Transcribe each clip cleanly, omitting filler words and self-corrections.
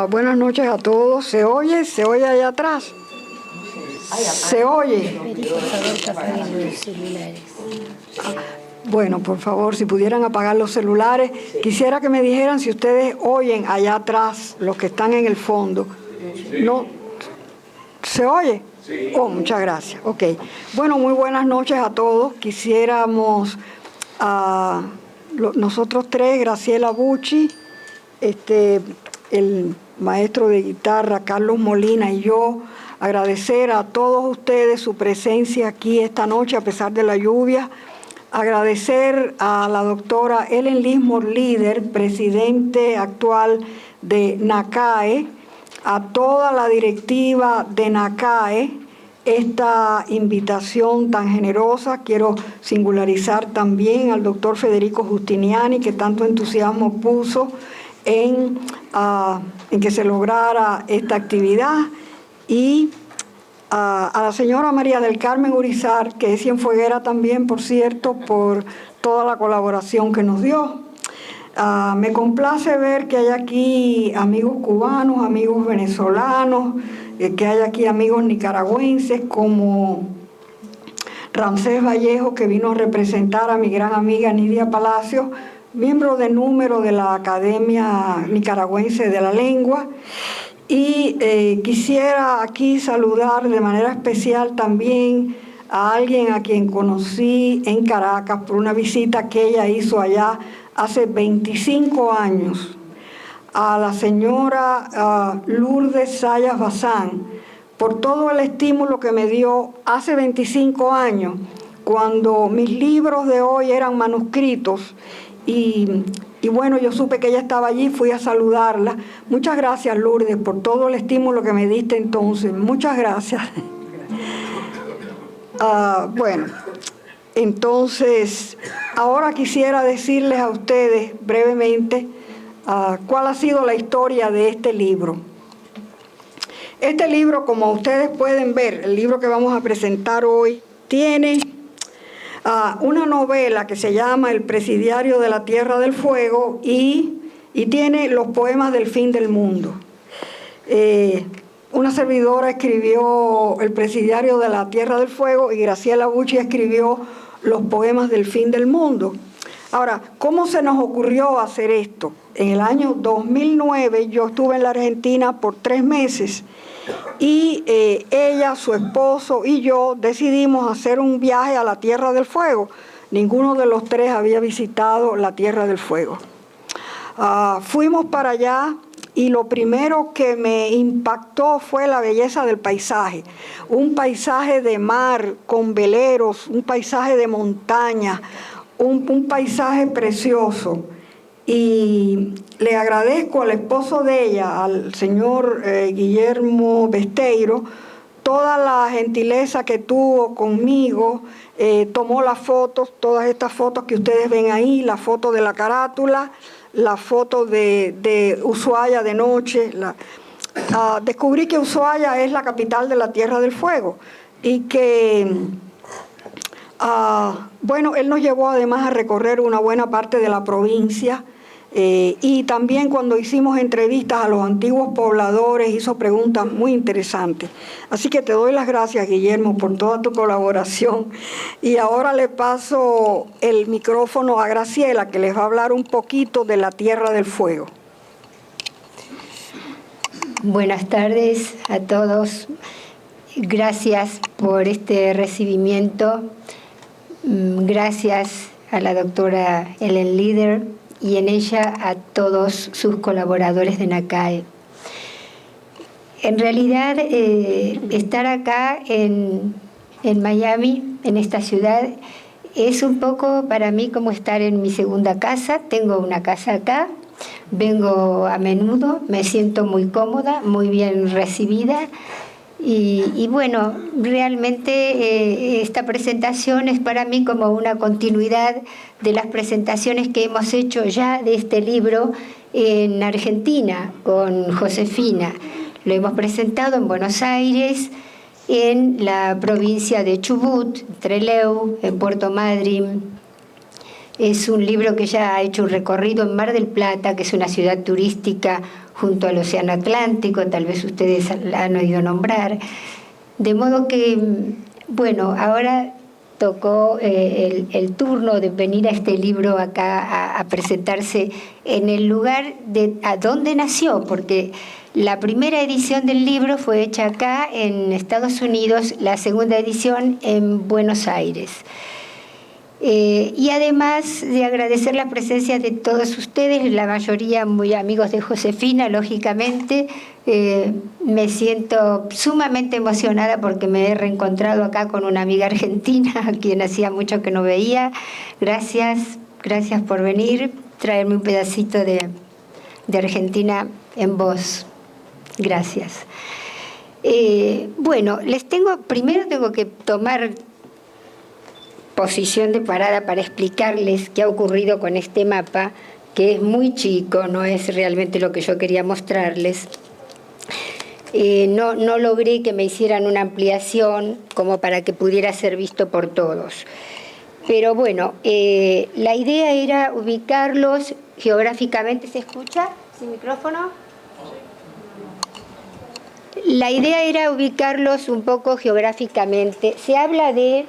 Buenas noches a todos. ¿Se oye? ¿Se oye allá atrás? ¿Se oye? Bueno, por favor, si pudieran apagar los celulares. Quisiera que me dijeran si ustedes oyen allá atrás, los que están en el fondo. ¿No? ¿Se oye? Sí. Oh, muchas gracias. Ok. Bueno, muy buenas noches a todos. Quisiéramos, nosotros tres, Graciela Bucci, el maestro de guitarra Carlos Molina y yo, agradecer a todos ustedes su presencia aquí esta noche a pesar de la lluvia. Agradecer a la doctora Ellen Lismore Líder, presidente actual de NACAE, a toda la directiva de NACAE, esta invitación tan generosa. Quiero singularizar también al doctor Federico Giustiniani, que tanto entusiasmo puso en que se lograra esta actividad, y a la señora María del Carmen Urizar, que es cienfueguera también, por cierto, por toda la colaboración que nos dio. Me complace ver que hay aquí amigos cubanos, amigos venezolanos, que hay aquí amigos nicaragüenses como Ramsés Vallejo, que vino a representar a mi gran amiga Nidia Palacios, miembro de número de la Academia Nicaragüense de la Lengua. Y quisiera aquí saludar de manera especial también a alguien a quien conocí en Caracas por una visita que ella hizo allá hace 25 años, a la señora Lourdes Sayas Bazán, por todo el estímulo que me dio hace 25 años, cuando mis libros de hoy eran manuscritos. Y bueno, yo supe que ella estaba allí, fui a saludarla. Muchas gracias, Lourdes, por todo el estímulo que me diste entonces. Muchas gracias. Bueno, entonces, ahora quisiera decirles a ustedes brevemente cuál ha sido la historia de este libro. Este libro, como ustedes pueden ver, el libro que vamos a presentar hoy, tiene una novela que se llama El presidiario de la Tierra del Fuego y tiene los poemas del fin del mundo. Una servidora escribió El presidiario de la Tierra del Fuego y Graciela Bucci escribió los poemas del fin del mundo. Ahora, ¿cómo se nos ocurrió hacer esto? En el año 2009 yo estuve en la Argentina por 3 meses y ella, su esposo y yo decidimos hacer un viaje a la Tierra del Fuego. Ninguno de los tres había visitado la Tierra del Fuego. Fuimos para allá y lo primero que me impactó fue la belleza del paisaje. Un paisaje de mar con veleros, un paisaje de montaña, un paisaje precioso. Y le agradezco al esposo de ella, al señor Guillermo Besteiro, toda la gentileza que tuvo conmigo. Tomó las fotos, todas estas fotos que ustedes ven ahí, la foto de la carátula, la foto de Ushuaia de noche. Descubrí que Ushuaia es la capital de la Tierra del Fuego y que bueno, él nos llevó además a recorrer una buena parte de la provincia. Y también cuando hicimos entrevistas a los antiguos pobladores hizo preguntas muy interesantes. Así que te doy las gracias, Guillermo, por toda tu colaboración. Y ahora le paso el micrófono a Graciela, que les va a hablar un poquito de la Tierra del Fuego. Buenas tardes a todos. Gracias por este recibimiento. Gracias a la doctora Ellen Líder y en ella a todos sus colaboradores de NACAE. En realidad, estar acá en Miami, en esta ciudad, es un poco para mí como estar en mi segunda casa. Tengo una casa acá, vengo a menudo, me siento muy cómoda, muy bien recibida. Y bueno, realmente esta presentación es para mí como una continuidad de las presentaciones que hemos hecho ya de este libro en Argentina con Josefina. Lo hemos presentado en Buenos Aires, en la provincia de Chubut, Trelew, en Puerto Madryn, Es un libro que ya ha hecho un recorrido en Mar del Plata, que es una ciudad turística junto al Océano Atlántico, tal vez ustedes la han oído nombrar. De modo que, bueno, ahora tocó el turno de venir a este libro acá a presentarse en el lugar a donde nació, porque la primera edición del libro fue hecha acá en Estados Unidos, la segunda edición en Buenos Aires. Y además de agradecer la presencia de todos ustedes, la mayoría muy amigos de Josefina, lógicamente, me siento sumamente emocionada porque me he reencontrado acá con una amiga argentina a quien hacía mucho que no veía. Gracias por venir, traerme un pedacito de Argentina en voz. Gracias. Bueno, primero tengo que tomar posición de parada para explicarles qué ha ocurrido con este mapa, que es muy chico, no es realmente lo que yo quería mostrarles. No logré que me hicieran una ampliación como para que pudiera ser visto por todos. Pero bueno, la idea era ubicarlos geográficamente. ¿Se escucha? ¿Sin micrófono? La idea era ubicarlos un poco geográficamente. Se habla de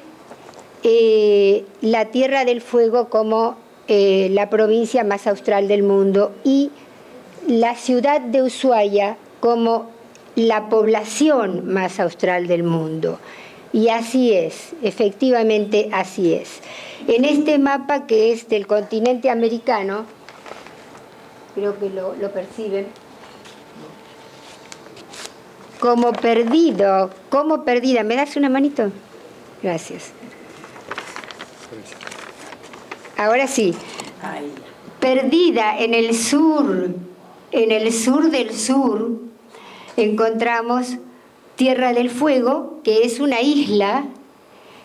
la Tierra del Fuego como la provincia más austral del mundo y la ciudad de Ushuaia como la población más austral del mundo. Y así es, efectivamente así es. En este mapa que es del continente americano, creo que lo perciben, como perdida. ¿Me das una manito? Gracias. Ahora sí, perdida en el sur del sur, encontramos Tierra del Fuego, que es una isla,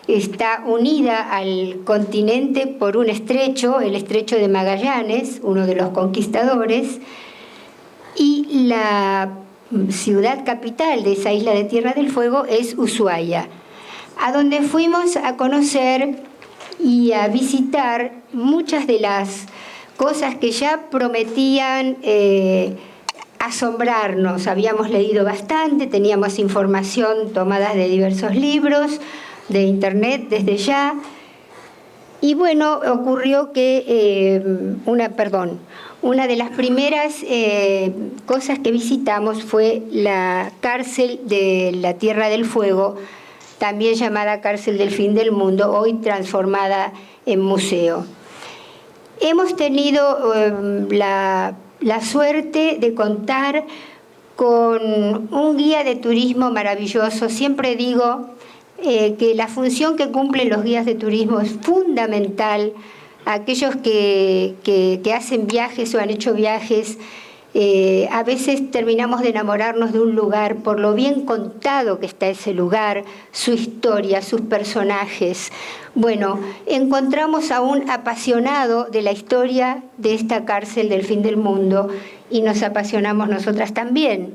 está unida al continente por un estrecho, el estrecho de Magallanes, uno de los conquistadores, y la ciudad capital de esa isla de Tierra del Fuego es Ushuaia, a donde fuimos a conocer y a visitar muchas de las cosas que ya prometían asombrarnos. Habíamos leído bastante, teníamos información tomada de diversos libros, de internet desde ya. Y bueno, ocurrió que una de las primeras cosas que visitamos fue la cárcel de la Tierra del Fuego, también llamada Cárcel del Fin del Mundo, hoy transformada en museo. Hemos tenido la suerte de contar con un guía de turismo maravilloso. Siempre digo que la función que cumplen los guías de turismo es fundamental. Aquellos que hacen viajes o han hecho viajes, a veces terminamos de enamorarnos de un lugar por lo bien contado que está ese lugar, su historia, sus personajes. Bueno, encontramos a un apasionado de la historia de esta cárcel del fin del mundo y nos apasionamos nosotras también.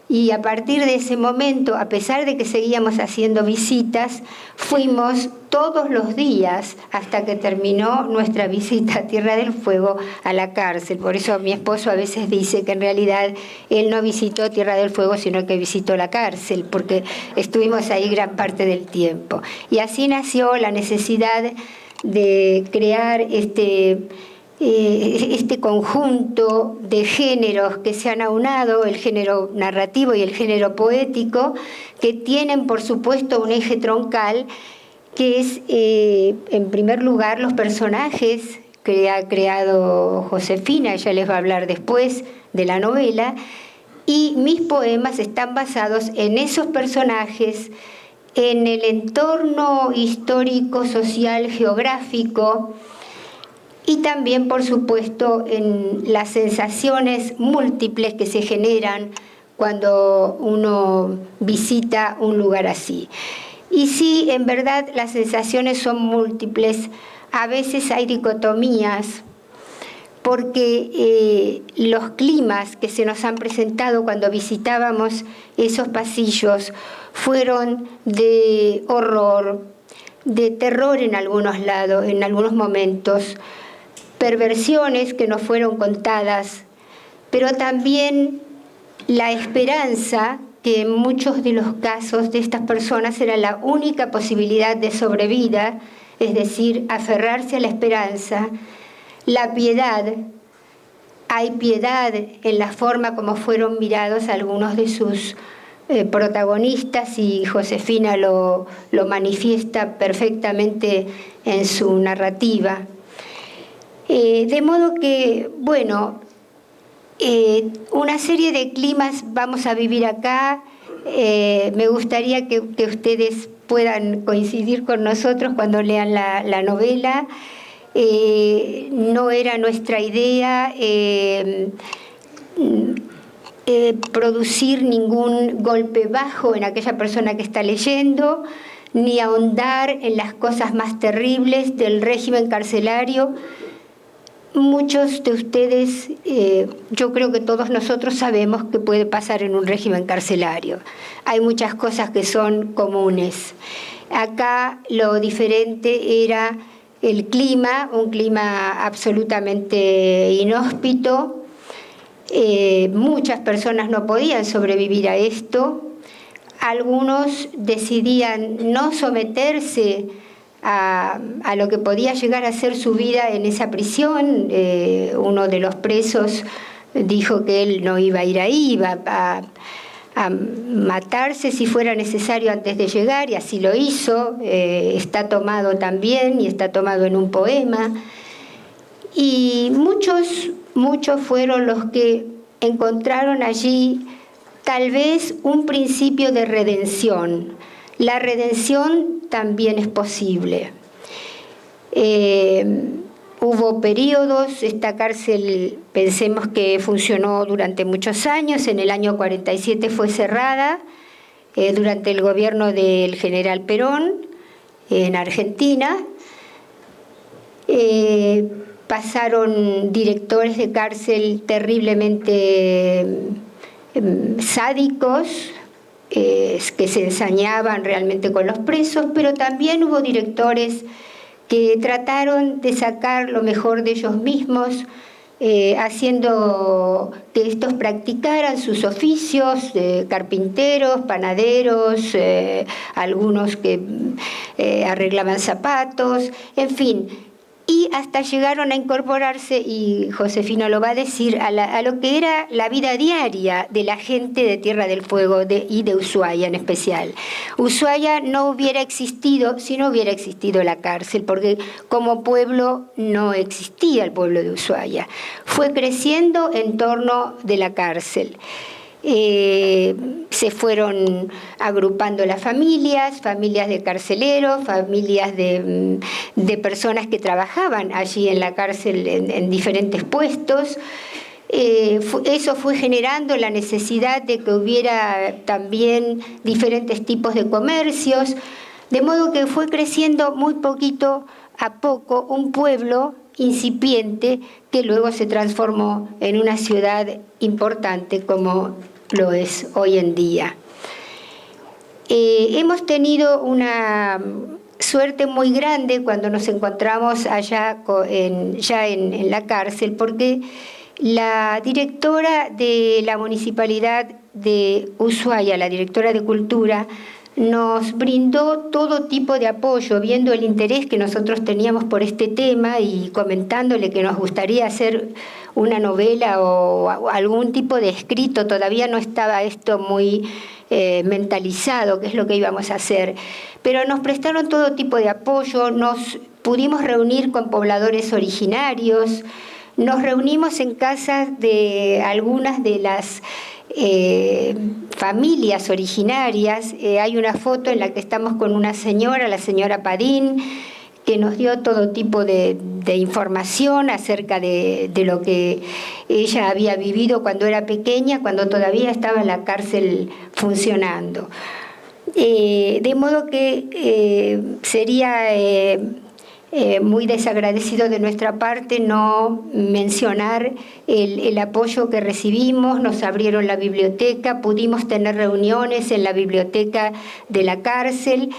Y a partir de ese momento, a pesar de que seguíamos haciendo visitas, fuimos todos los días hasta que terminó nuestra visita a Tierra del Fuego a la cárcel. Por eso mi esposo a veces dice que en realidad él no visitó Tierra del Fuego, sino que visitó la cárcel, porque estuvimos ahí gran parte del tiempo. Y así nació la necesidad de crear este conjunto de géneros que se han aunado, el género narrativo y el género poético, que tienen por supuesto un eje troncal, que es en primer lugar los personajes que ha creado Josefina. Ella les va a hablar después de la novela, y mis poemas están basados en esos personajes, en el entorno histórico, social, geográfico, y también, por supuesto, en las sensaciones múltiples que se generan cuando uno visita un lugar así. Y sí, en verdad, las sensaciones son múltiples. A veces hay dicotomías, porque los climas que se nos han presentado cuando visitábamos esos pasillos fueron de horror, de terror en algunos lados, en algunos momentos, perversiones que nos fueron contadas, pero también la esperanza, que en muchos de los casos de estas personas era la única posibilidad de sobrevida, es decir, aferrarse a la esperanza, la piedad. Hay piedad en la forma como fueron mirados algunos de sus protagonistas, y Josefina lo manifiesta perfectamente en su narrativa. De modo que, bueno, una serie de climas vamos a vivir acá. Me gustaría que ustedes puedan coincidir con nosotros cuando lean la novela. No era nuestra idea producir ningún golpe bajo en aquella persona que está leyendo, ni ahondar en las cosas más terribles del régimen carcelario. Muchos de ustedes, yo creo que todos nosotros sabemos qué puede pasar en un régimen carcelario. Hay muchas cosas que son comunes. Acá lo diferente era el clima, un clima absolutamente inhóspito. Muchas personas no podían sobrevivir a esto. Algunos decidían no someterse a lo que podía llegar a ser su vida en esa prisión. Uno de los presos dijo que él no iba a ir ahí, iba a matarse si fuera necesario antes de llegar, y así lo hizo. Está tomado también, y está tomado en un poema. Y muchos fueron los que encontraron allí tal vez un principio de redención. La redención también es posible. Hubo periodos, esta cárcel, pensemos que funcionó durante muchos años. En el año 47 fue cerrada durante el gobierno del general Perón en Argentina. Pasaron directores de cárcel terriblemente sádicos, que se ensañaban realmente con los presos, pero también hubo directores que trataron de sacar lo mejor de ellos mismos, haciendo que estos practicaran sus oficios, carpinteros, panaderos, algunos que arreglaban zapatos, en fin. Y hasta llegaron a incorporarse, y Josefina lo va a decir, a lo que era la vida diaria de la gente de Tierra del Fuego y de Ushuaia en especial. Ushuaia no hubiera existido si no hubiera existido la cárcel, porque como pueblo no existía el pueblo de Ushuaia. Fue creciendo en torno de la cárcel. Se fueron agrupando las familias de carceleros, familias de personas que trabajaban allí en la cárcel en diferentes puestos. Eso fue generando la necesidad de que hubiera también diferentes tipos de comercios, de modo que fue creciendo muy poquito a poco un pueblo incipiente que luego se transformó en una ciudad importante como lo es hoy en día. Hemos tenido una suerte muy grande cuando nos encontramos allá ya en la cárcel, porque la directora de la municipalidad de Ushuaia, la directora de Cultura, nos brindó todo tipo de apoyo, viendo el interés que nosotros teníamos por este tema y comentándole que nos gustaría hacer una novela o algún tipo de escrito. Todavía no estaba esto muy mentalizado, qué es lo que íbamos a hacer, pero nos prestaron todo tipo de apoyo. Nos pudimos reunir con pobladores originarios, nos reunimos en casas de algunas de las familias originarias. Hay una foto en la que estamos con una señora, la señora Padín, que nos dio todo tipo de información acerca de lo que ella había vivido cuando era pequeña, cuando todavía estaba en la cárcel funcionando. De modo que sería muy desagradecido de nuestra parte no mencionar el apoyo que recibimos. Nos abrieron la biblioteca, pudimos tener reuniones en la biblioteca de la cárcel,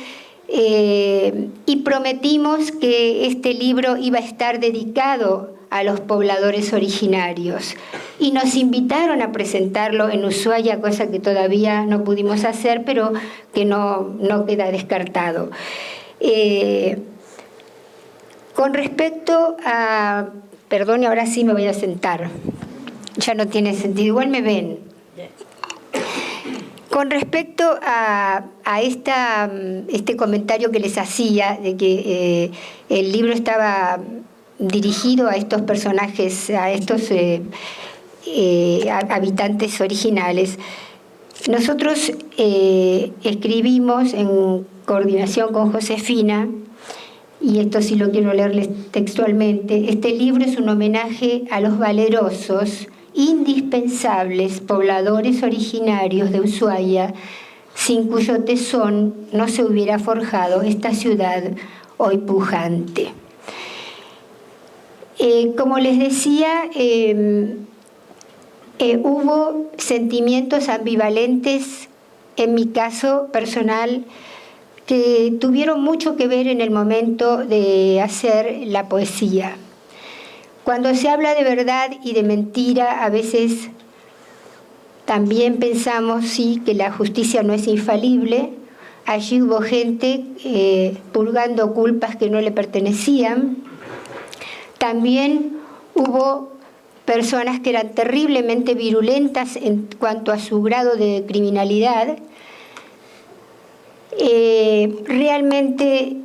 y prometimos que este libro iba a estar dedicado a los pobladores originarios. Y nos invitaron a presentarlo en Ushuaia, cosa que todavía no pudimos hacer, pero que no queda descartado. Con respecto a... Perdón, ahora sí me voy a sentar. Ya no tiene sentido. Igual me ven. Con respecto a este comentario que les hacía, de que el libro estaba dirigido a estos personajes, a estos habitantes originales, nosotros escribimos en coordinación con Josefina, y esto sí lo quiero leerles textualmente: este libro es un homenaje a los valerosos, indispensables pobladores originarios de Ushuaia, sin cuyo tesón no se hubiera forjado esta ciudad hoy pujante. Como les decía, hubo sentimientos ambivalentes en mi caso personal que tuvieron mucho que ver en el momento de hacer la poesía. Cuando se habla de verdad y de mentira, a veces también pensamos, sí, que la justicia no es infalible. Allí hubo gente purgando culpas que no le pertenecían. También hubo personas que eran terriblemente virulentas en cuanto a su grado de criminalidad. Realmente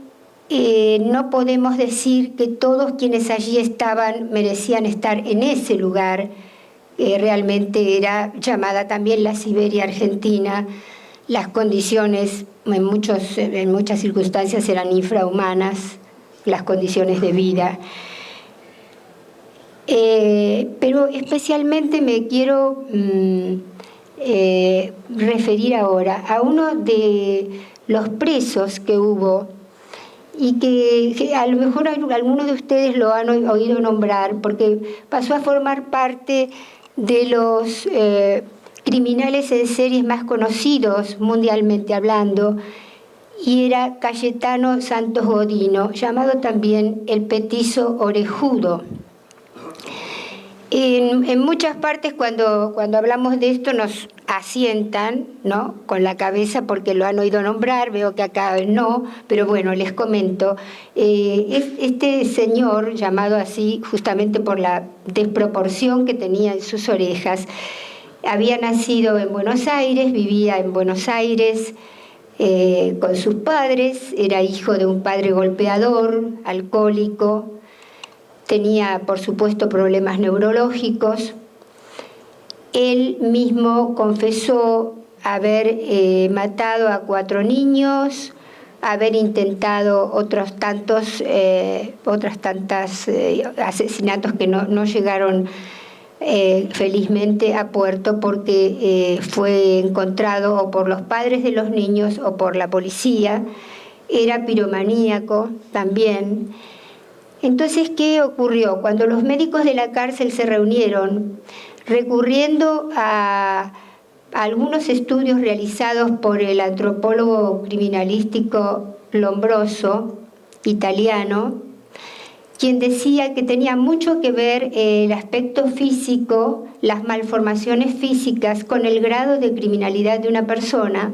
no podemos decir que todos quienes allí estaban merecían estar en ese lugar. Realmente era llamada también la Siberia argentina. Las condiciones en muchas circunstancias eran infrahumanas, las condiciones de vida. Pero especialmente me quiero referir ahora a uno de los presos que hubo y que a lo mejor algunos de ustedes lo han oído nombrar, porque pasó a formar parte de los criminales en series más conocidos mundialmente hablando, y era Cayetano Santos Godino, llamado también el petizo orejudo. En muchas partes cuando hablamos de esto nos asientan, ¿no?, con la cabeza porque lo han oído nombrar. Veo que acá no, pero bueno, les comento. Este señor, llamado así justamente por la desproporción que tenía en sus orejas, había nacido en Buenos Aires, vivía en Buenos Aires con sus padres, era hijo de un padre golpeador, alcohólico. Tenía, por supuesto, problemas neurológicos. Él mismo confesó haber matado a 4 niños, haber intentado otros tantos asesinatos que no llegaron felizmente a puerto, porque fue encontrado o por los padres de los niños o por la policía. Era piromaníaco también. Entonces, ¿qué ocurrió? Cuando los médicos de la cárcel se reunieron, recurriendo a algunos estudios realizados por el antropólogo criminalístico Lombroso, italiano, quien decía que tenía mucho que ver el aspecto físico, las malformaciones físicas, con el grado de criminalidad de una persona.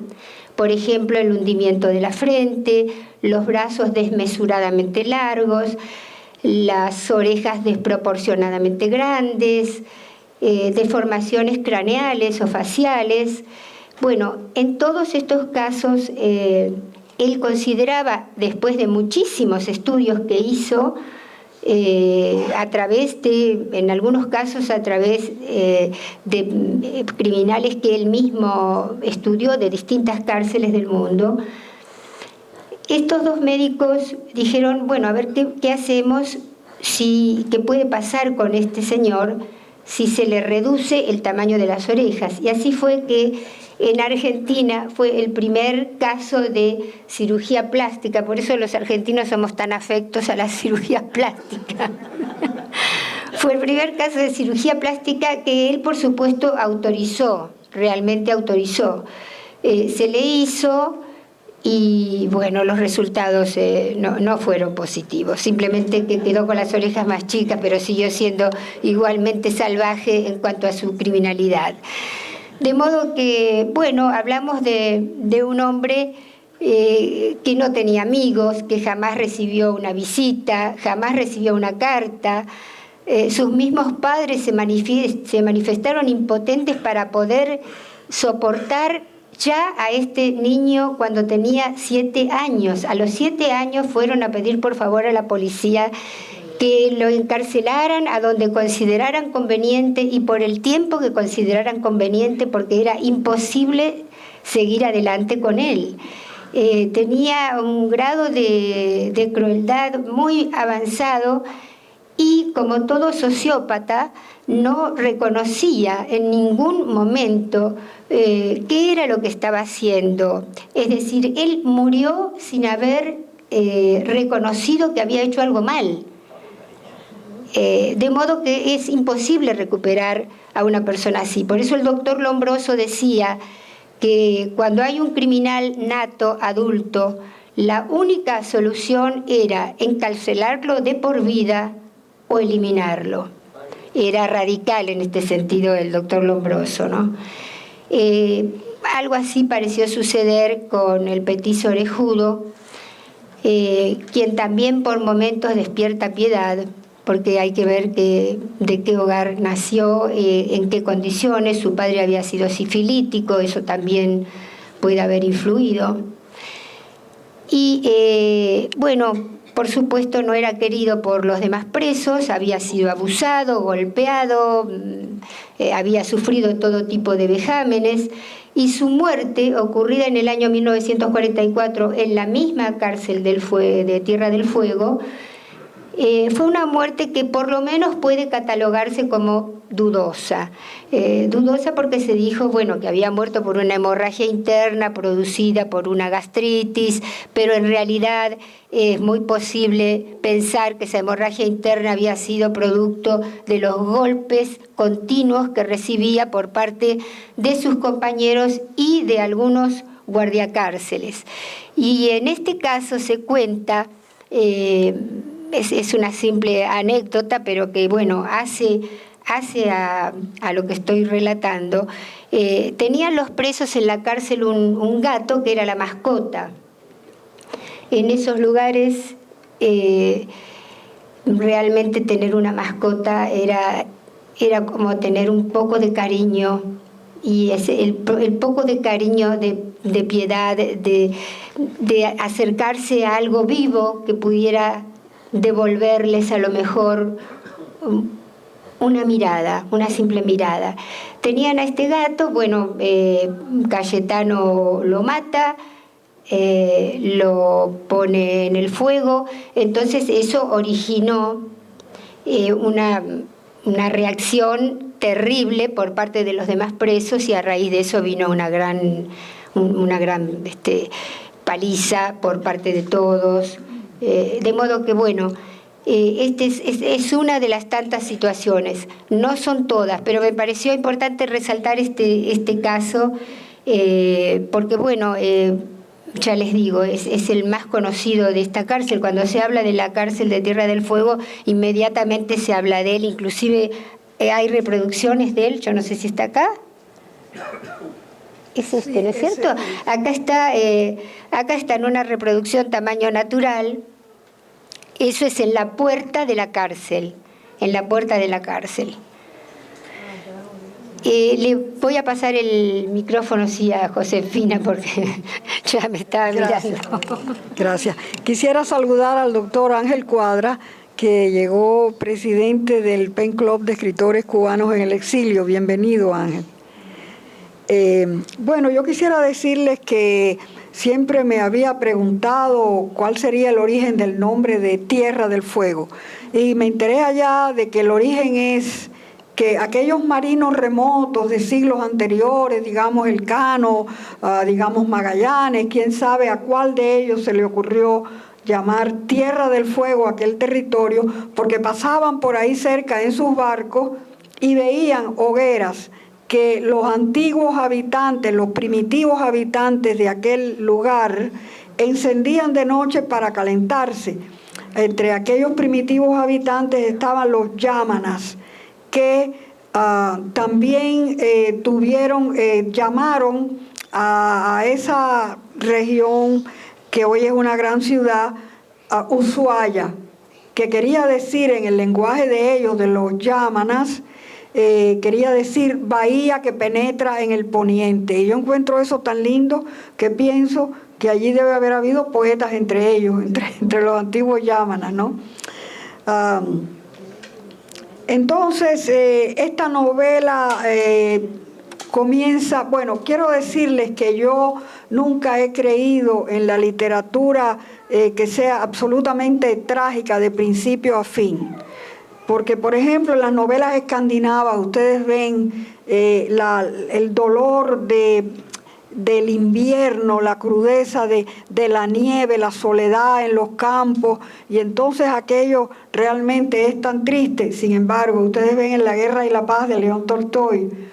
Por ejemplo, el hundimiento de la frente, los brazos desmesuradamente largos, las orejas desproporcionadamente grandes, deformaciones craneales o faciales. Bueno, en todos estos casos él consideraba, después de muchísimos estudios que hizo, a través de, en algunos casos a través de criminales que él mismo estudió de distintas cárceles del mundo, estos 2 médicos dijeron, bueno, a ver qué hacemos, qué puede pasar con este señor si se le reduce el tamaño de las orejas. Y así fue que en Argentina fue el primer caso de cirugía plástica. Por eso los argentinos somos tan afectos a la cirugía plástica. Fue el primer caso de cirugía plástica que él, por supuesto, autorizó, realmente autorizó. Se le hizo y bueno, los resultados no fueron positivos, simplemente que quedó con las orejas más chicas, pero siguió siendo igualmente salvaje en cuanto a su criminalidad. De modo que, bueno, hablamos de un hombre que no tenía amigos, que jamás recibió una visita, jamás recibió una carta. Sus mismos padres se manifestaron impotentes para poder soportar ya a este niño cuando tenía 7 años. A los 7 años fueron a pedir por favor a la policía que lo encarcelaran a donde consideraran conveniente y por el tiempo que consideraran conveniente, porque era imposible seguir adelante con él. Tenía un grado de crueldad muy avanzado y, como todo sociópata, no reconocía en ningún momento qué era lo que estaba haciendo. Es decir, él murió sin haber reconocido que había hecho algo mal. De modo que es imposible recuperar a una persona así. Por eso el doctor Lombroso decía que cuando hay un criminal nato, adulto, la única solución era encarcelarlo de por vida o eliminarlo. Era radical en este sentido el doctor Lombroso, ¿no? Algo así pareció suceder con el petiso orejudo, quien también por momentos despierta piedad, porque hay que ver de qué hogar nació, en qué condiciones. Su padre había sido sifilítico, eso también puede haber influido. Y bueno, por supuesto no era querido por los demás presos, había sido abusado, golpeado, había sufrido todo tipo de vejámenes, y su muerte, ocurrida en el año 1944 en la misma cárcel de Tierra del Fuego, fue una muerte que por lo menos puede catalogarse como dudosa. Dudosa porque se dijo, bueno, que había muerto por una hemorragia interna producida por una gastritis, pero en realidad es muy posible pensar que esa hemorragia interna había sido producto de los golpes continuos que recibía por parte de sus compañeros y de algunos guardiacárceles. Y en este caso se cuenta... Es una simple anécdota, pero que, bueno, hace a lo que estoy relatando. Tenían los presos en la cárcel un gato que era la mascota. En esos lugares, realmente tener una mascota era como tener un poco de cariño, y el poco de cariño, de piedad, de acercarse a algo vivo que pudiera devolverles a lo mejor una mirada, una simple mirada. Tenían a este gato, bueno, Cayetano lo mata, lo pone en el fuego, entonces eso originó una reacción terrible por parte de los demás presos, y a raíz de eso vino una gran paliza por parte de todos. De modo que, bueno, es una de las tantas situaciones, no son todas, pero me pareció importante resaltar este caso, porque, bueno, ya les digo, es el más conocido de esta cárcel. Cuando se habla de la cárcel de Tierra del Fuego, inmediatamente se habla de él, inclusive hay reproducciones de él, yo no sé si está acá. Es este, ¿no es cierto? Acá está en una reproducción tamaño natural. Eso es en la puerta de la cárcel, en la puerta de la cárcel. Le voy a pasar el micrófono a Josefina, porque ya me estaba mirando. Gracias. Quisiera saludar al doctor Ángel Cuadra, que llegó presidente del PEN Club de Escritores Cubanos en el Exilio. Bienvenido, Ángel. Bueno, yo quisiera decirles que siempre me había preguntado cuál sería el origen del nombre de Tierra del Fuego, y me enteré allá de que el origen es que aquellos marinos remotos de siglos anteriores, digamos Elcano, digamos Magallanes, quién sabe a cuál de ellos se le ocurrió llamar Tierra del Fuego aquel territorio, porque pasaban por ahí cerca en sus barcos y veían hogueras que los antiguos habitantes, los primitivos habitantes de aquel lugar, encendían de noche para calentarse. Entre aquellos primitivos habitantes estaban los yámanas, que también llamaron a esa región que hoy es una gran ciudad, Ushuaia, que quería decir en el lenguaje de ellos, de los yámanas, quería decir bahía que penetra en el poniente. Y yo encuentro eso tan lindo que pienso que allí debe haber habido poetas entre ellos, entre los antiguos yámanas, ¿no? Entonces, esta novela comienza, bueno, quiero decirles que yo nunca he creído en la literatura que sea absolutamente trágica de principio a fin. Porque, por ejemplo, en las novelas escandinavas ustedes ven el dolor del invierno, la crudeza de la nieve, la soledad en los campos, y entonces aquello realmente es tan triste. Sin embargo, ustedes ven en La Guerra y la Paz de León Tolstoy,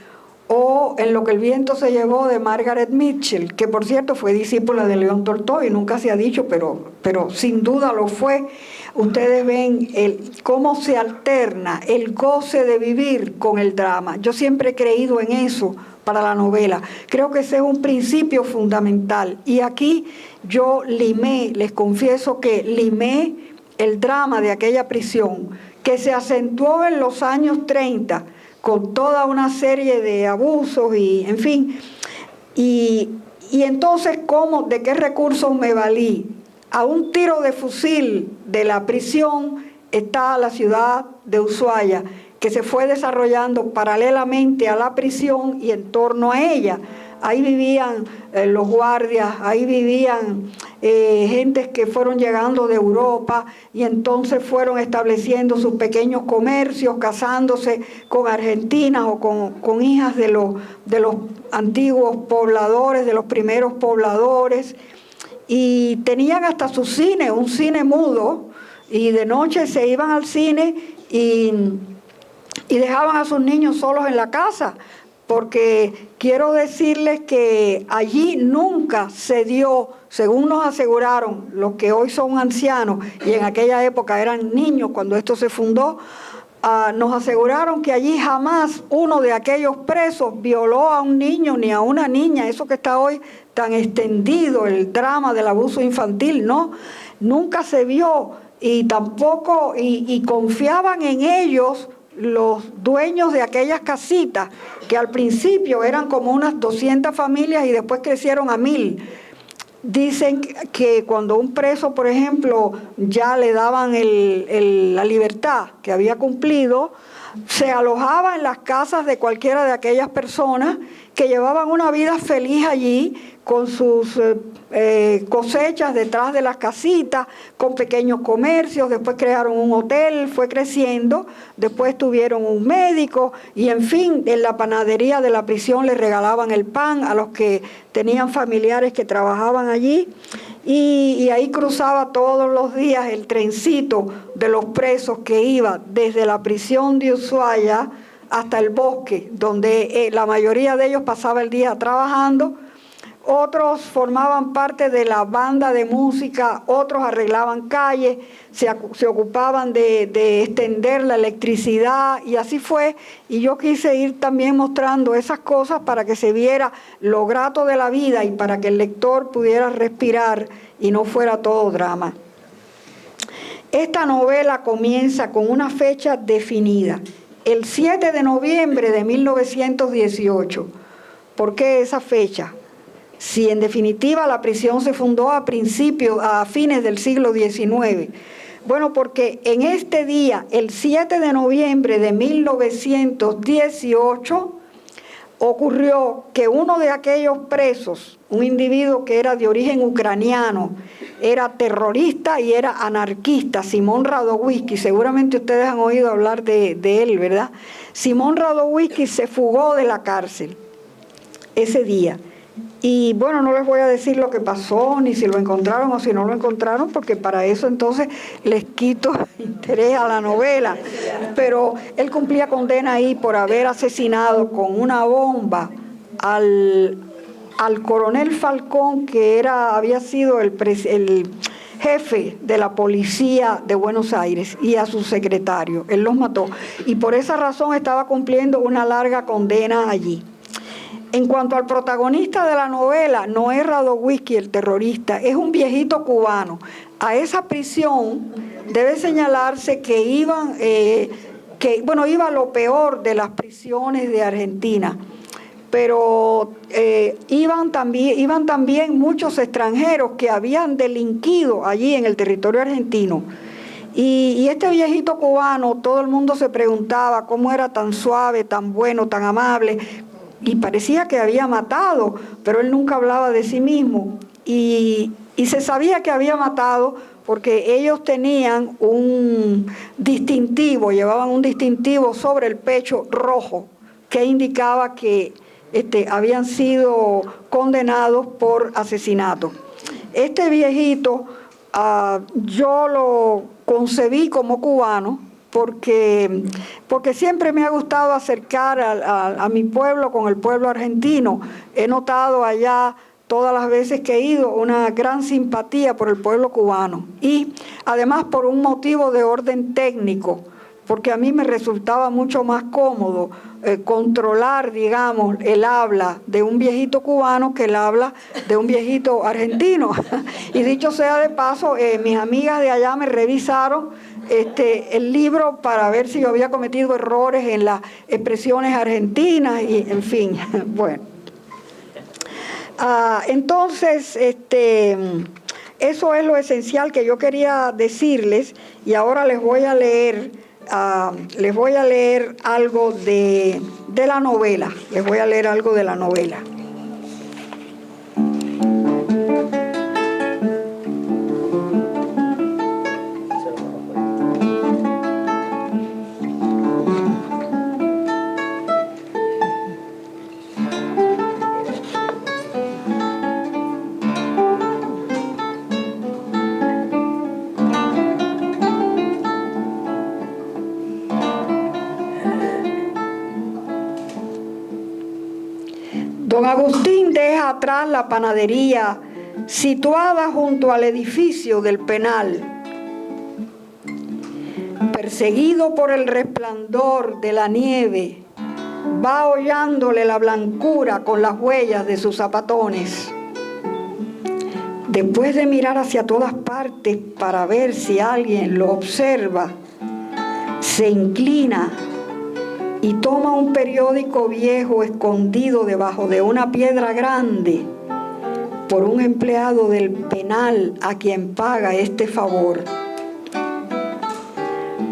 o en Lo que el viento se llevó de Margaret Mitchell, que por cierto fue discípula de León Tolstoy, nunca se ha dicho, pero sin duda lo fue. Ustedes ven cómo se alterna el goce de vivir con el drama. Yo siempre he creído en eso para la novela. Creo que ese es un principio fundamental. Y aquí yo les confieso que limé el drama de aquella prisión, que se acentuó en los años 30, con toda una serie de abusos y, en fin. Y entonces, ¿de qué recursos me valí? A un tiro de fusil de la prisión está la ciudad de Ushuaia, que se fue desarrollando paralelamente a la prisión y en torno a ella. Ahí vivían los guardias, ahí vivían gentes que fueron llegando de Europa y entonces fueron estableciendo sus pequeños comercios, casándose con argentinas o con hijas de los antiguos pobladores, de los primeros pobladores. Y tenían hasta su cine, un cine mudo, y de noche se iban al cine y dejaban a sus niños solos en la casa, porque quiero decirles que allí nunca se dio, según nos aseguraron los que hoy son ancianos, y en aquella época eran niños cuando esto se fundó, nos aseguraron que allí jamás uno de aquellos presos violó a un niño ni a una niña, eso que está hoy tan extendido, el drama del abuso infantil, no, nunca se vio, y tampoco, y confiaban en ellos los dueños de aquellas casitas, que al principio eran como unas 200 familias y después crecieron a 1000. Dicen que cuando un preso, por ejemplo, ya le daban la libertad que había cumplido, se alojaba en las casas de cualquiera de aquellas personas que llevaban una vida feliz allí, con sus cosechas detrás de las casitas, con pequeños comercios. Después crearon un hotel, fue creciendo, después tuvieron un médico y, en fin, en la panadería de la prisión les regalaban el pan a los que tenían familiares que trabajaban allí, y ahí cruzaba todos los días el trencito de los presos que iba desde la prisión de Ushuaia hasta el bosque, donde la mayoría de ellos pasaba el día trabajando. Otros formaban parte de la banda de música, otros arreglaban calles, se ocupaban de extender la electricidad, y así fue. Y yo quise ir también mostrando esas cosas para que se viera lo grato de la vida y para que el lector pudiera respirar y no fuera todo drama. Esta novela comienza con una fecha definida, el 7 de noviembre de 1918. ¿Por qué esa fecha? Si en definitiva la prisión se fundó a fines del siglo XIX. Bueno, porque en este día, el 7 de noviembre de 1918, ocurrió que uno de aquellos presos, un individuo que era de origen ucraniano, era terrorista y era anarquista, Simón Radowisky, seguramente ustedes han oído hablar de él, ¿verdad? Simón Radowisky se fugó de la cárcel ese día. Y bueno, no les voy a decir lo que pasó, ni si lo encontraron o si no lo encontraron, porque para eso entonces les quito interés a la novela. Pero él cumplía condena ahí por haber asesinado con una bomba al coronel Falcón, que había sido el jefe de la policía de Buenos Aires, y a su secretario. Él los mató. Y por esa razón estaba cumpliendo una larga condena allí. En cuanto al protagonista de la novela, no es Radowisky el terrorista, es un viejito cubano. A esa prisión debe señalarse que iba lo peor de las prisiones de Argentina, pero iban también muchos extranjeros que habían delinquido allí en el territorio argentino. Y este viejito cubano, todo el mundo se preguntaba cómo era tan suave, tan bueno, tan amable, y parecía que había matado, pero él nunca hablaba de sí mismo. Y se sabía que había matado porque ellos tenían un distintivo, llevaban un distintivo sobre el pecho rojo, que indicaba que habían sido condenados por asesinato. Este viejito, yo lo concebí como cubano, porque siempre me ha gustado acercar a mi pueblo con el pueblo argentino. He notado allá, todas las veces que he ido, una gran simpatía por el pueblo cubano. Y además por un motivo de orden técnico, porque a mí me resultaba mucho más cómodo controlar, digamos, el habla de un viejito cubano que el habla de un viejito argentino. Y dicho sea de paso, mis amigas de allá me revisaron el libro para ver si yo había cometido errores en las expresiones argentinas y en fin, bueno. Entonces, eso es lo esencial que yo quería decirles, y ahora les voy a leer algo de la novela. Les voy a leer algo de la novela. Don Agustín deja atrás la panadería situada junto al edificio del penal. Perseguido por el resplandor de la nieve, va hollándole la blancura con las huellas de sus zapatones. Después de mirar hacia todas partes para ver si alguien lo observa, se inclina y toma un periódico viejo escondido debajo de una piedra grande por un empleado del penal a quien paga este favor.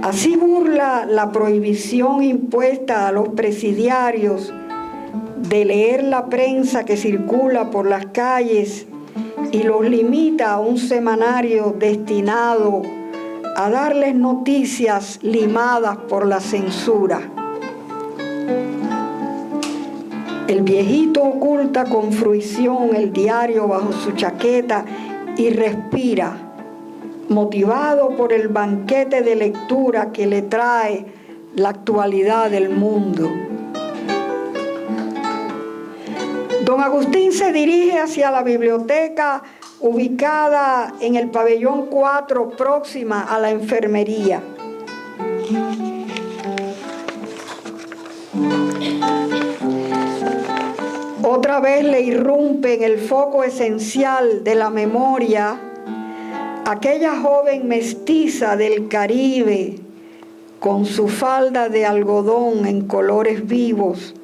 Así burla la prohibición impuesta a los presidiarios de leer la prensa que circula por las calles y los limita a un semanario destinado a darles noticias limadas por la censura. El viejito oculta con fruición el diario bajo su chaqueta y respira, motivado por el banquete de lectura que le trae la actualidad del mundo. Don Agustín se dirige hacia la biblioteca ubicada en el pabellón 4, próxima a la enfermería. Otra vez le irrumpe en el foco esencial de la memoria aquella joven mestiza del Caribe con su falda de algodón en colores vivos,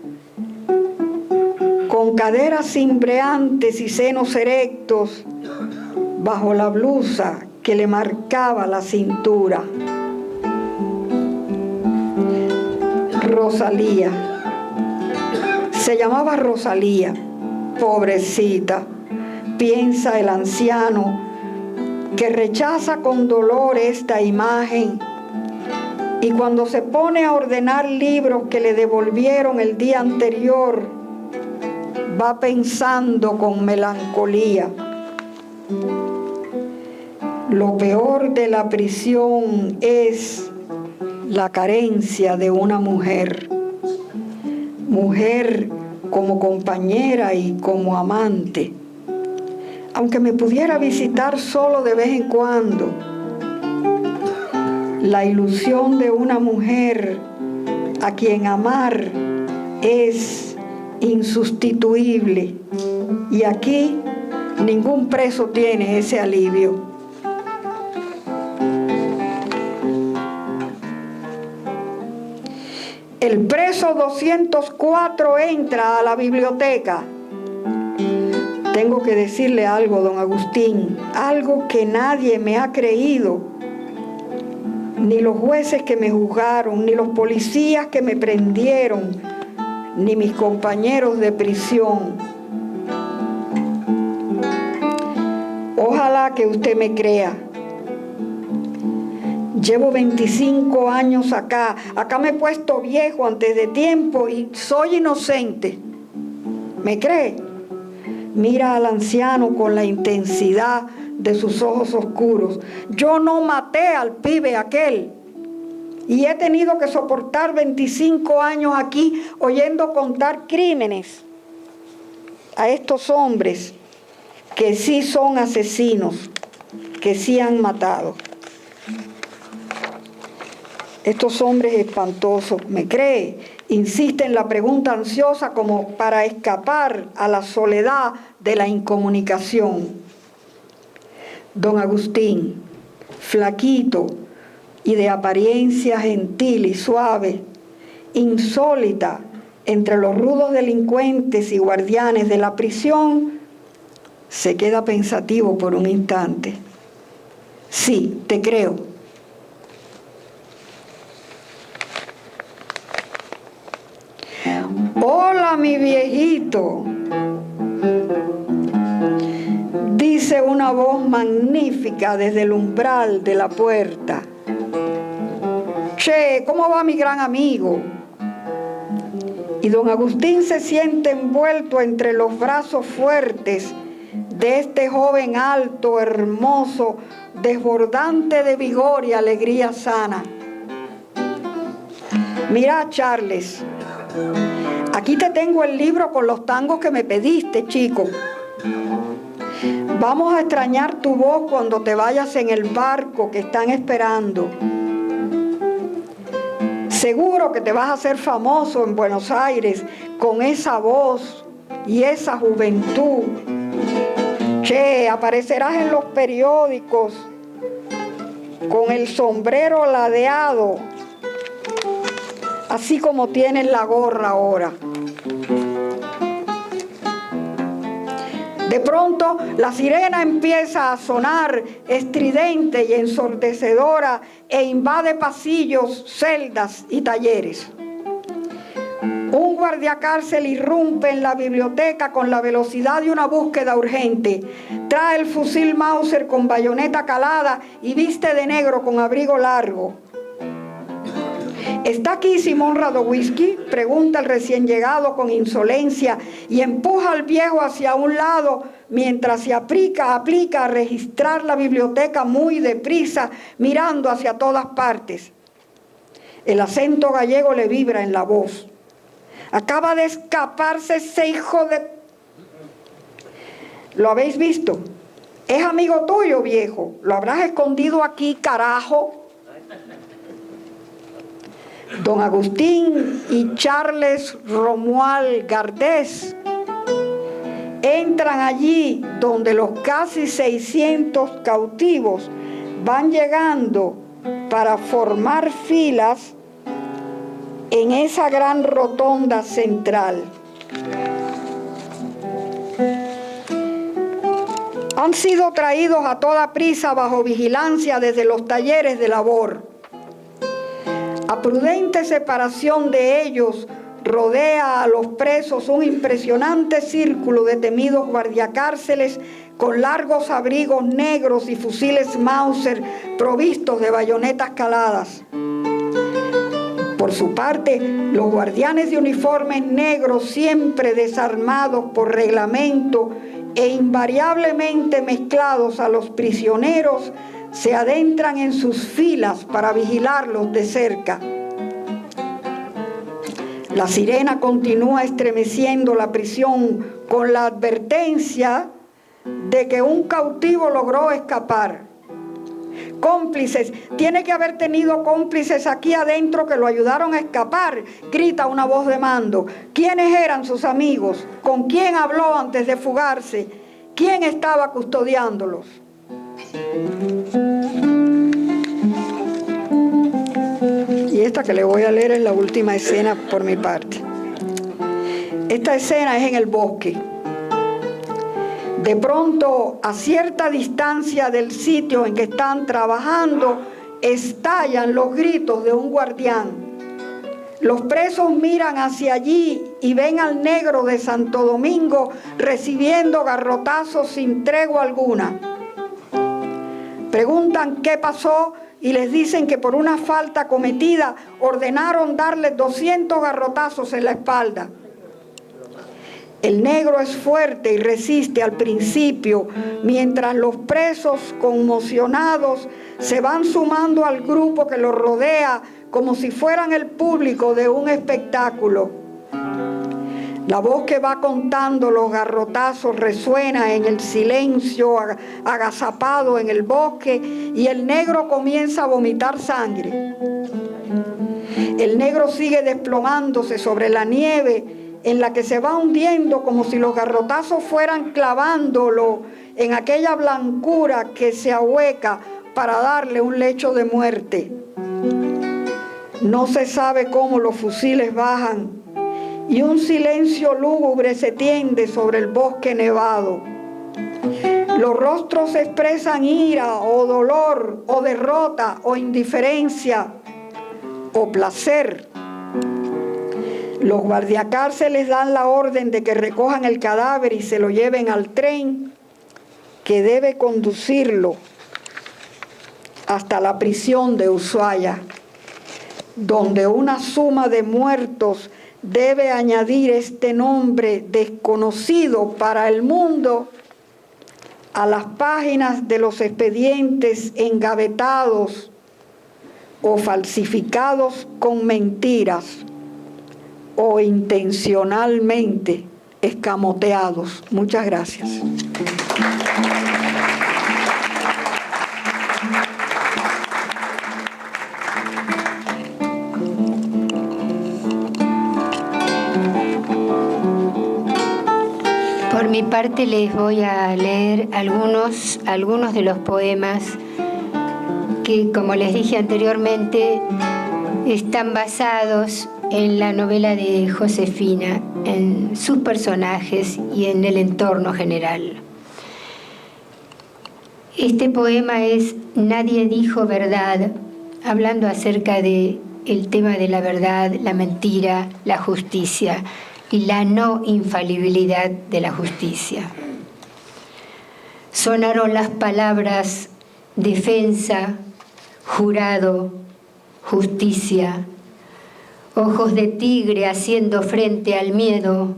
con caderas cimbreantes y senos erectos bajo la blusa que le marcaba la cintura. Rosalía. Se llamaba Rosalía, pobrecita, piensa el anciano, que rechaza con dolor esta imagen, y cuando se pone a ordenar libros que le devolvieron el día anterior, va pensando con melancolía. Lo peor de la prisión es la carencia de una mujer. Mujer como compañera y como amante. Aunque me pudiera visitar solo de vez en cuando. La ilusión de una mujer a quien amar es insustituible. Y aquí ningún preso tiene ese alivio. El preso 204 entra a la biblioteca. Tengo que decirle algo, don Agustín, algo que nadie me ha creído, ni los jueces que me juzgaron, ni los policías que me prendieron, ni mis compañeros de prisión. Ojalá que usted me crea. Llevo 25 años acá me he puesto viejo antes de tiempo y soy inocente. ¿Me cree? Mira al anciano con la intensidad de sus ojos oscuros. Yo no maté al pibe aquel y he tenido que soportar 25 años aquí oyendo contar crímenes a estos hombres que sí son asesinos, que sí han matado. Estos hombres espantosos, ¿me cree? Insiste en la pregunta ansiosa como para escapar a la soledad de la incomunicación. Don Agustín, flaquito y de apariencia gentil y suave, insólita entre los rudos delincuentes y guardianes de la prisión, se queda pensativo por un instante. Sí, te creo. Hola, mi viejito, dice una voz magnífica desde el umbral de la puerta. Che, ¿cómo va mi gran amigo? Y don Agustín se siente envuelto entre los brazos fuertes de este joven alto, hermoso, desbordante de vigor y alegría sana. Mira, Charles, aquí te tengo el libro con los tangos que me pediste, chico. Vamos a extrañar tu voz cuando te vayas en el barco que están esperando. Seguro que te vas a hacer famoso en Buenos Aires con esa voz y esa juventud. Che, aparecerás en los periódicos con el sombrero ladeado, así como tienes la gorra ahora. De pronto, la sirena empieza a sonar estridente y ensordecedora e invade pasillos, celdas y talleres. Un guardiacárcel irrumpe en la biblioteca con la velocidad de una búsqueda urgente. Trae el fusil Mauser con bayoneta calada y viste de negro con abrigo largo. ¿Está aquí Simón Radowisky?, pregunta el recién llegado con insolencia y empuja al viejo hacia un lado mientras se aplica a registrar la biblioteca muy deprisa, mirando hacia todas partes. El acento gallego le vibra en la voz. Acaba de escaparse ese hijo de... ¿Lo habéis visto? Es amigo tuyo, viejo. ¿Lo habrás escondido aquí, carajo? Don Agustín y Charles Romuald Gardés entran allí donde los casi 600 cautivos van llegando para formar filas en esa gran rotonda central. Han sido traídos a toda prisa bajo vigilancia desde los talleres de labor. A prudente separación de ellos rodea a los presos un impresionante círculo de temidos guardiacárceles con largos abrigos negros y fusiles Mauser provistos de bayonetas caladas. Por su parte, los guardianes de uniformes negros, siempre desarmados por reglamento e invariablemente mezclados a los prisioneros, se adentran en sus filas para vigilarlos de cerca. La sirena continúa estremeciendo la prisión con la advertencia de que un cautivo logró escapar. Cómplices, tiene que haber tenido cómplices aquí adentro que lo ayudaron a escapar, grita una voz de mando. ¿Quiénes eran sus amigos? ¿Con quién habló antes de fugarse? ¿Quién estaba custodiándolos? Y esta que le voy a leer es la última escena por mi parte. Esta escena es en el bosque. De pronto, a cierta distancia del sitio en que están trabajando, estallan los gritos de un guardián. Los presos miran hacia allí y ven al negro de Santo Domingo recibiendo garrotazos sin tregua alguna. Preguntan qué pasó y les dicen que por una falta cometida ordenaron darle 200 garrotazos en la espalda. El negro es fuerte y resiste al principio, mientras los presos conmocionados se van sumando al grupo que lo rodea como si fueran el público de un espectáculo. La voz que va contando los garrotazos resuena en el silencio agazapado en el bosque y el negro comienza a vomitar sangre. El negro sigue desplomándose sobre la nieve en la que se va hundiendo como si los garrotazos fueran clavándolo en aquella blancura que se ahueca para darle un lecho de muerte. No se sabe cómo los fusiles bajan y un silencio lúgubre se tiende sobre el bosque nevado. Los rostros expresan ira o dolor o derrota o indiferencia o placer. Los guardiacárceles dan la orden de que recojan el cadáver y se lo lleven al tren que debe conducirlo hasta la prisión de Ushuaia, donde una suma de muertos debe añadir este nombre desconocido para el mundo a las páginas de los expedientes engavetados o falsificados con mentiras o intencionalmente escamoteados. Muchas gracias. Por mi parte les voy a leer algunos de los poemas que, como les dije anteriormente, están basados en la novela de Josefina, en sus personajes y en el entorno general. Este poema es Nadie dijo verdad, hablando acerca de el tema de la verdad, la mentira, la justicia y la no infalibilidad de la justicia. Sonaron las palabras defensa, jurado, justicia, ojos de tigre haciendo frente al miedo,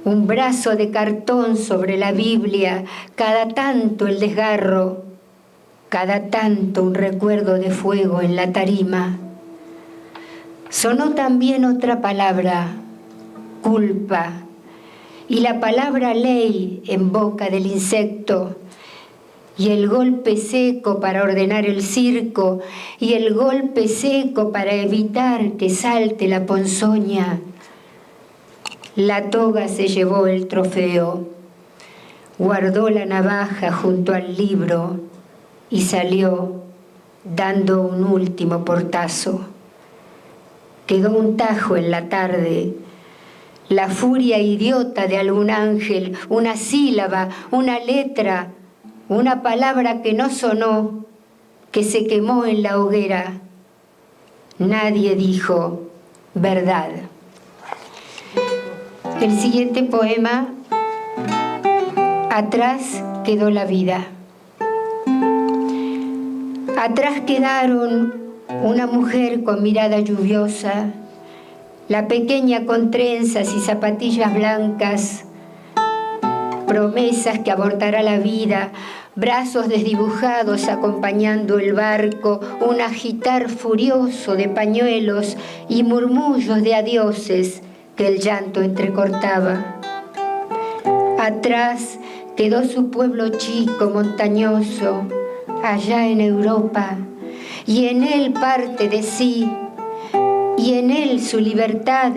un brazo de cartón sobre la Biblia, cada tanto el desgarro, cada tanto un recuerdo de fuego en la tarima. Sonó también otra palabra, culpa, y la palabra ley en boca del insecto, y el golpe seco para ordenar el circo, y el golpe seco para evitar que salte la ponzoña. La toga se llevó el trofeo, guardó la navaja junto al libro y salió dando un último portazo. Quedó un tajo en la tarde, la furia idiota de algún ángel, una sílaba, una letra, una palabra que no sonó, que se quemó en la hoguera. Nadie dijo verdad. El siguiente poema, Atrás quedó la vida. Atrás quedaron una mujer con mirada lluviosa, la pequeña con trenzas y zapatillas blancas, promesas que abortará la vida, brazos desdibujados acompañando el barco, un agitar furioso de pañuelos y murmullos de adioses que el llanto entrecortaba. Atrás quedó su pueblo chico, montañoso, allá en Europa, y en él parte de sí, y en él su libertad,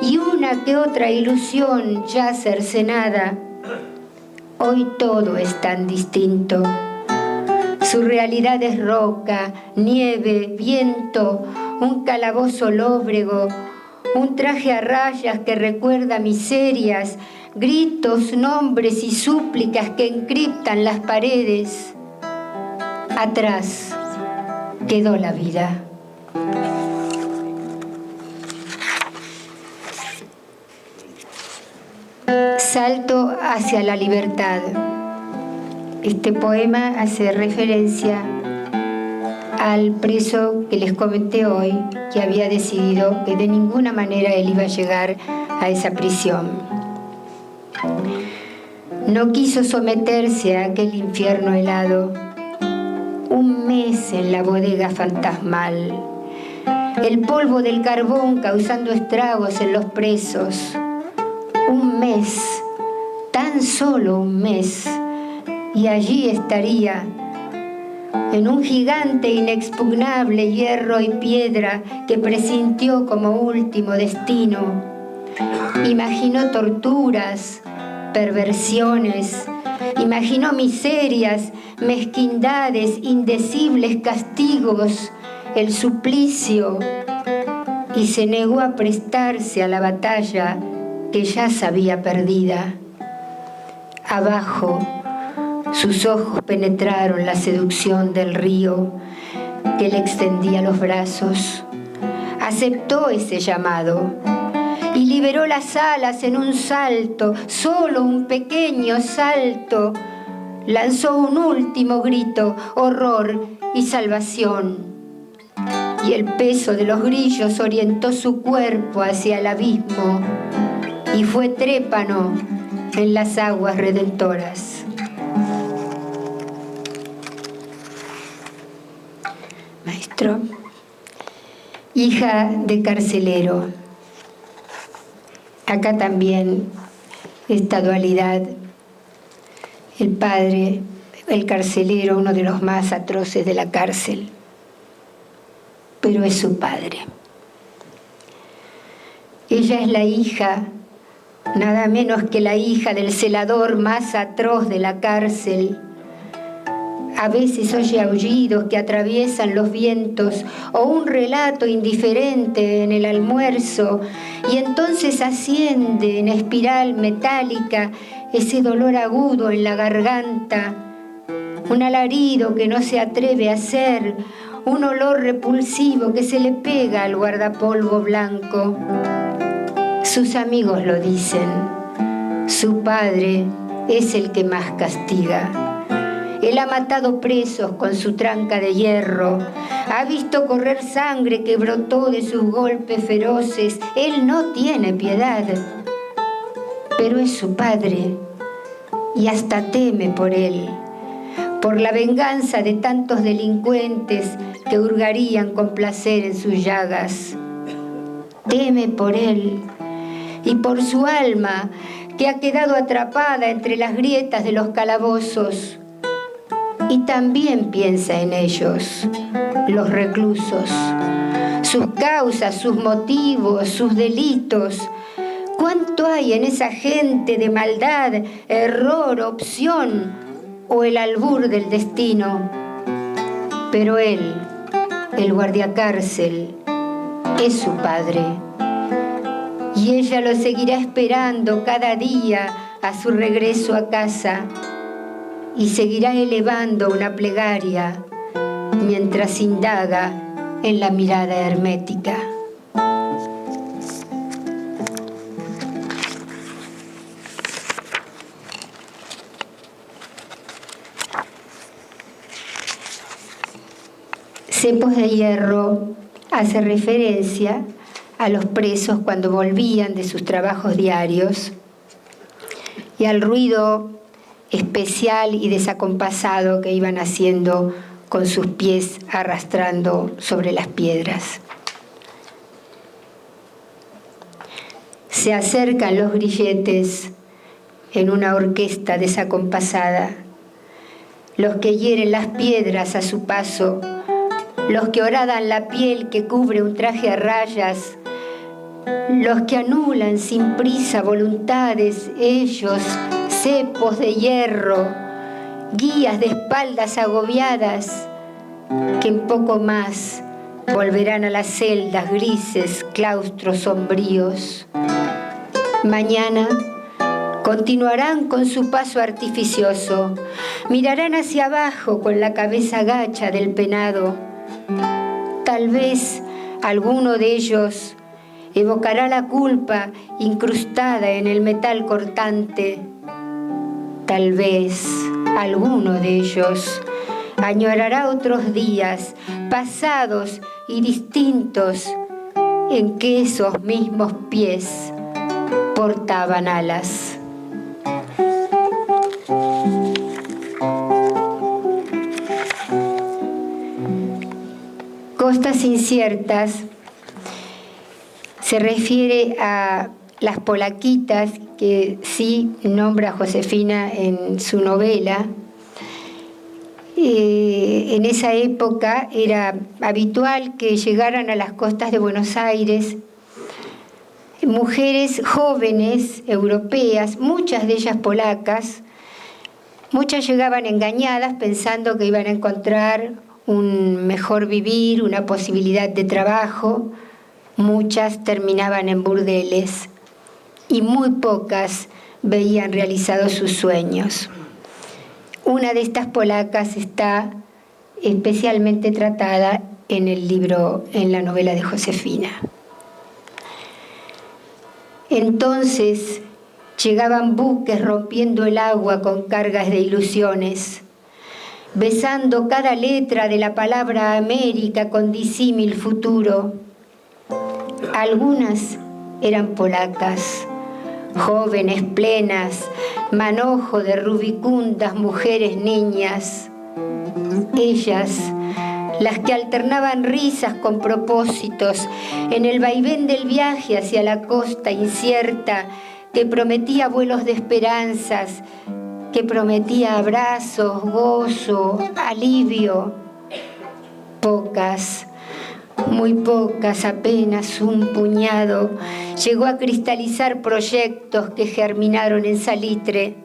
y una que otra ilusión ya cercenada. Hoy todo es tan distinto. Su realidad es roca, nieve, viento, un calabozo lóbrego, un traje a rayas que recuerda miserias, gritos, nombres y súplicas que encriptan las paredes. Atrás quedó la vida. Salto hacia la libertad. Este poema hace referencia al preso que les comenté hoy, que había decidido que de ninguna manera él iba a llegar a esa prisión. No quiso someterse a aquel infierno helado. Un mes en la bodega fantasmal. El polvo del carbón causando estragos en los presos. Un mes, tan solo un mes, y allí estaría, en un gigante inexpugnable hierro y piedra que presintió como último destino. Imaginó torturas, perversiones, imaginó miserias, mezquindades, indecibles castigos, el suplicio, y se negó a prestarse a la batalla que ya sabía perdida. Abajo, sus ojos penetraron la seducción del río que le extendía los brazos. Aceptó ese llamado y liberó las alas en un salto, solo un pequeño salto. Lanzó un último grito, horror y salvación. Y el peso de los grillos orientó su cuerpo hacia el abismo y fue trépano en las aguas redentoras. Maestro, hija de carcelero. Acá también esta dualidad. El padre, el carcelero, uno de los más atroces de la cárcel, pero es su padre. Ella es la hija, nada menos que la hija del celador más atroz de la cárcel. A veces oye aullidos que atraviesan los vientos o un relato indiferente en el almuerzo, y entonces asciende en espiral metálica ese dolor agudo en la garganta, un alarido que no se atreve a hacer, un olor repulsivo que se le pega al guardapolvo blanco. Sus amigos lo dicen, su padre es el que más castiga. Él ha matado presos con su tranca de hierro, ha visto correr sangre que brotó de sus golpes feroces. Él no tiene piedad, pero es su padre y hasta teme por él, por la venganza de tantos delincuentes que hurgarían con placer en sus llagas. Teme por él y por su alma que ha quedado atrapada entre las grietas de los calabozos. Y también piensa en ellos, los reclusos, sus causas, sus motivos, sus delitos. ¿Cuánto hay en esa gente de maldad, error, opción o el albur del destino? Pero él, el guardiacárcel, es su padre. Y ella lo seguirá esperando cada día a su regreso a casa. Y seguirá elevando una plegaria mientras indaga en la mirada hermética. Cepos de hierro hace referencia a los presos cuando volvían de sus trabajos diarios y al ruido especial y desacompasado que iban haciendo con sus pies arrastrando sobre las piedras. Se acercan los grilletes en una orquesta desacompasada, los que hieren las piedras a su paso, los que horadan la piel que cubre un traje a rayas, los que anulan sin prisa voluntades, ellos, cepos de hierro, guías de espaldas agobiadas, que en poco más volverán a las celdas grises, claustros sombríos. Mañana continuarán con su paso artificioso, mirarán hacia abajo con la cabeza gacha del penado. Tal vez alguno de ellos evocará la culpa incrustada en el metal cortante. Tal vez alguno de ellos añorará otros días pasados y distintos en que esos mismos pies portaban alas. Costas inciertas se refiere a las polaquitas que sí nombra Josefina en su novela. En esa época era habitual que llegaran a las costas de Buenos Aires mujeres jóvenes europeas, muchas de ellas polacas. Muchas llegaban engañadas pensando que iban a encontrar un mejor vivir, una posibilidad de trabajo. Muchas terminaban en burdeles y muy pocas veían realizados sus sueños. Una de estas polacas está especialmente tratada en el libro, en la novela de Josefina. Entonces llegaban buques rompiendo el agua con cargas de ilusiones, besando cada letra de la palabra América con disímil futuro. Algunas eran polacas, jóvenes plenas, manojo de rubicundas mujeres niñas. Ellas, las que alternaban risas con propósitos en el vaivén del viaje hacia la costa incierta que prometía vuelos de esperanzas, que prometía abrazos, gozo, alivio. Pocas, muy pocas, apenas un puñado, llegó a cristalizar proyectos que germinaron en salitre.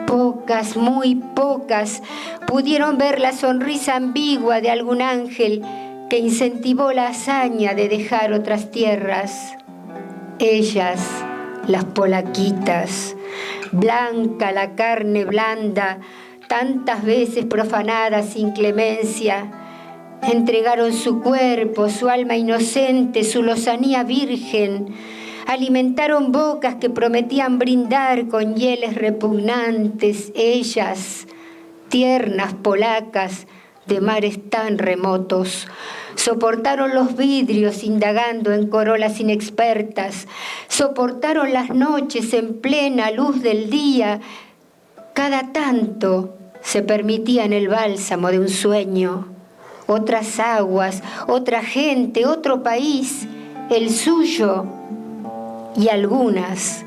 Pocas, muy pocas, pudieron ver la sonrisa ambigua de algún ángel que incentivó la hazaña de dejar otras tierras. Ellas, las polaquitas, blanca la carne blanda, tantas veces profanada sin clemencia, entregaron su cuerpo, su alma inocente, su lozanía virgen, alimentaron bocas que prometían brindar con hieles repugnantes. Ellas, tiernas polacas de mares tan remotos, soportaron los vidrios indagando en corolas inexpertas, soportaron las noches en plena luz del día. Cada tanto se permitían el bálsamo de un sueño. Otras aguas, otra gente, otro país, el suyo. Y algunas,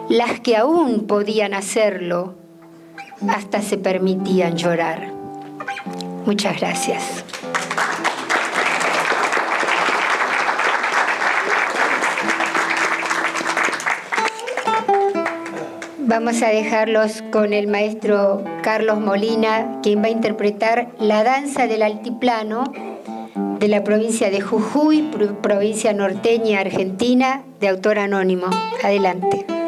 las que aún podían hacerlo, hasta se permitían llorar. Muchas gracias. Vamos a dejarlos con el maestro Carlos Molina, quien va a interpretar La danza del altiplano de la provincia de Jujuy, provincia norteña argentina, de autor anónimo. Adelante.